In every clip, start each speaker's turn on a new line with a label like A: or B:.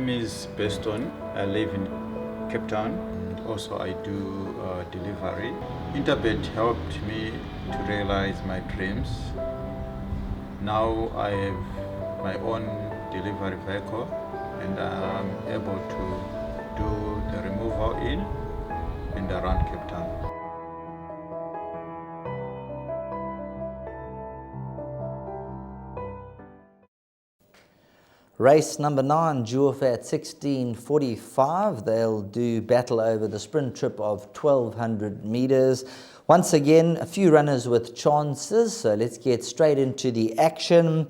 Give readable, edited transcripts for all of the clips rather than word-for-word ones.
A: name is Beston. I live in Cape Town. Also, I do delivery. Interbet helped me to realize my dreams. Now I have my own delivery vehicle and I'm able to do the removal in and around Cape Town.
B: Race number 9, due off at 16:45. They'll do battle over the sprint trip of 1,200 meters. Once again, a few runners with chances, so let's get straight into the action.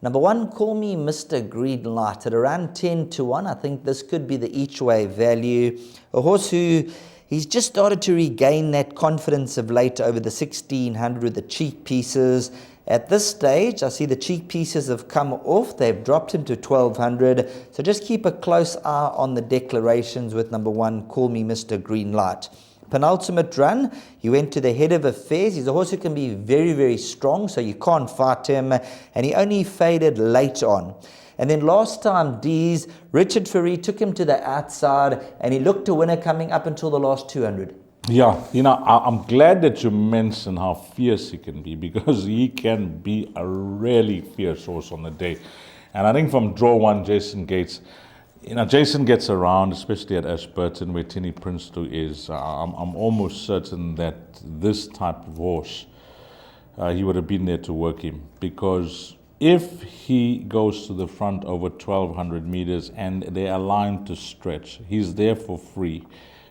B: Number 1, Call Me Mr. Green Light at around 10-1. I think this could be the each way value. A horse who he's just started to regain that confidence of late over the 1600 with the cheek pieces. At this stage, I see the cheek pieces have come off. They've dropped him to 1,200. So just keep a close eye on the declarations with number 1, Call Me Mr. Green Light. Penultimate run, he went to the head of affairs. He's a horse who can be very, very strong, so you can't fight him. And he only faded late on. And then last time, D's, Richard Ferree took him to the outside, and he looked a winner coming up until the last 200.
C: Yeah, I'm glad that you mentioned how fierce he can be, because he can be a really fierce horse on the day. And I think from draw 1, Jason Gates, Jason gets around, especially at Ashburton where Tinny Princeton is. I'm almost certain that this type of horse, he would have been there to work him, because if he goes to the front over 1,200 meters and they're aligned to stretch, he's there for free.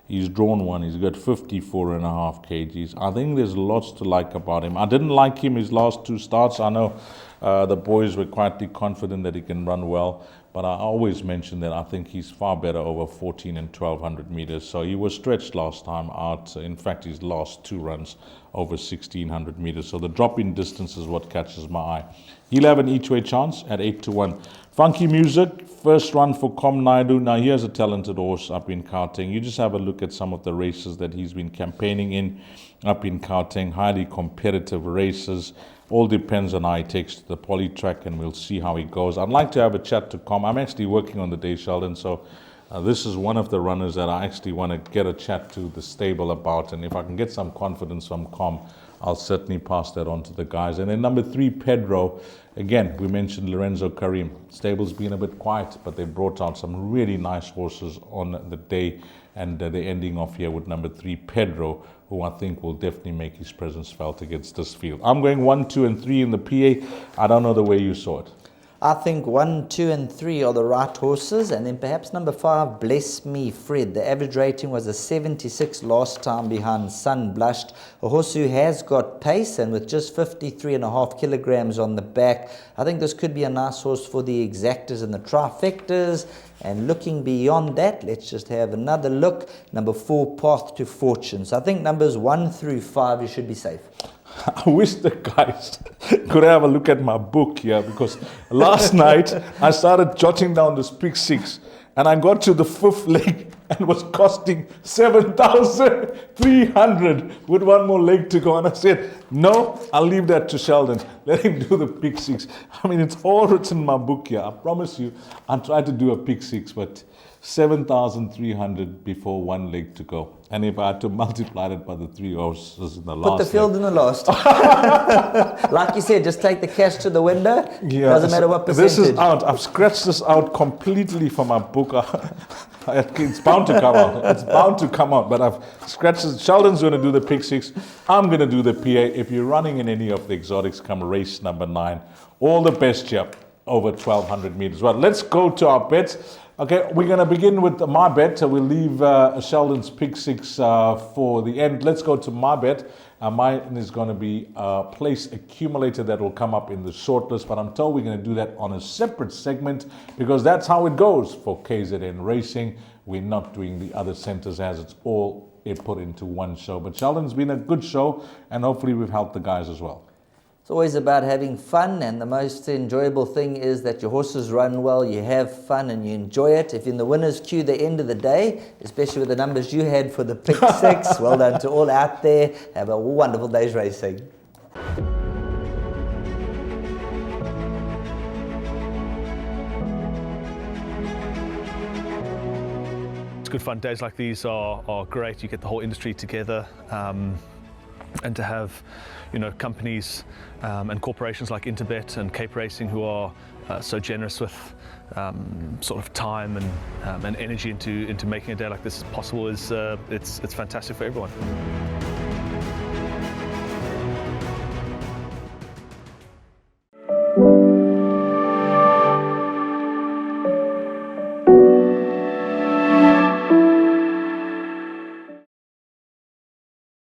C: He's drawn 1. He's got 54.5 kgs. I think there's lots to like about him. I didn't like him his last 2 starts. I know the boys were quietly confident that he can run well, but I always mention that I think he's far better over 14 and 1,200 meters. So he was stretched last time out. In fact, his last 2 runs over 1,600 meters. So the drop in distance is what catches my eye. He'll have an each way chance at 8-1. Funky Music, first run for Com Naidu. Now here's a talented horse up in Gauteng. You just have a look at some of the races that he's been campaigning in up in Gauteng. Highly competitive races. All depends on how he takes to the poly track, and we'll see how he goes. I'd like to have a chat to Com. I'm actually working on the day, Sheldon, so this is one of the runners that I actually want to get a chat to the stable about, and if I can get some confidence from Com, I'll certainly pass that on to the guys. And then number 3, Pedro. Again, we mentioned Lorenzo Karim. Stable's been a bit quiet, but they brought out some really nice horses on the day, and they're ending off here with number 3, Pedro, who I think will definitely make his presence felt against this field. I'm going 1, 2, and 3 in the PA. I don't know the way you saw it.
B: I think 1, 2, and 3 are the right horses, and then perhaps number 5, Bless Me Fred. The average rating was a 76 last time behind Sun Blushed. A horse who has got pace, and with just 53.5 kilograms on the back, I think this could be a nice horse for the exactors and the trifectas. And looking beyond that, let's just have another look. Number 4, Path to Fortune. So I think numbers 1 through 5, you should be safe.
C: I wish the guys could have a look at my book here, because last night I started jotting down this pick 6 and I got to the 5th leg and was costing 7,300 with 1 more leg to go. And I said, no, I'll leave that to Sheldon. Let him do the pick 6. I mean, it's all written in my book here. I promise you, I'll try to do a pick 6, but 7,300 before 1 leg to go. And if I had to multiply that by the 3 horses in the last,
B: put the field in the last. Like you said, just take the cash to the window.
C: Yeah,
B: doesn't matter what percentage.
C: This is out. I've scratched this out completely from my book. It's bound to come out. It's bound to come out. But I've scratched it. Sheldon's going to do the pick 6. I'm going to do the PA. If you're running in any of the exotics, come race number 9. All the best here over 1,200 meters. Well, let's go to our bets. Okay, we're going to begin with my bet. We'll leave Sheldon's pick 6 for the end. Let's go to my bet. Mine is going to be a place accumulator that will come up in the shortlist, but I'm told we're going to do that on a separate segment, because that's how it goes for KZN Racing. We're not doing the other centers as it's all put into one show. But Sheldon's been a good show, and hopefully we've helped the guys as well.
B: It's always about having fun, and the most enjoyable thing is that your horses run well, you have fun and you enjoy it. If in the winner's queue the end of the day, especially with the numbers you had for the pick 6, well done to all out there. Have a wonderful day's racing.
D: it's good fun. Days like these are great. You get the whole industry together, and to have, you know, companies and corporations like Interbet and Cape Racing who are so generous with sort of time and energy into making a day like this possible is it's fantastic for everyone.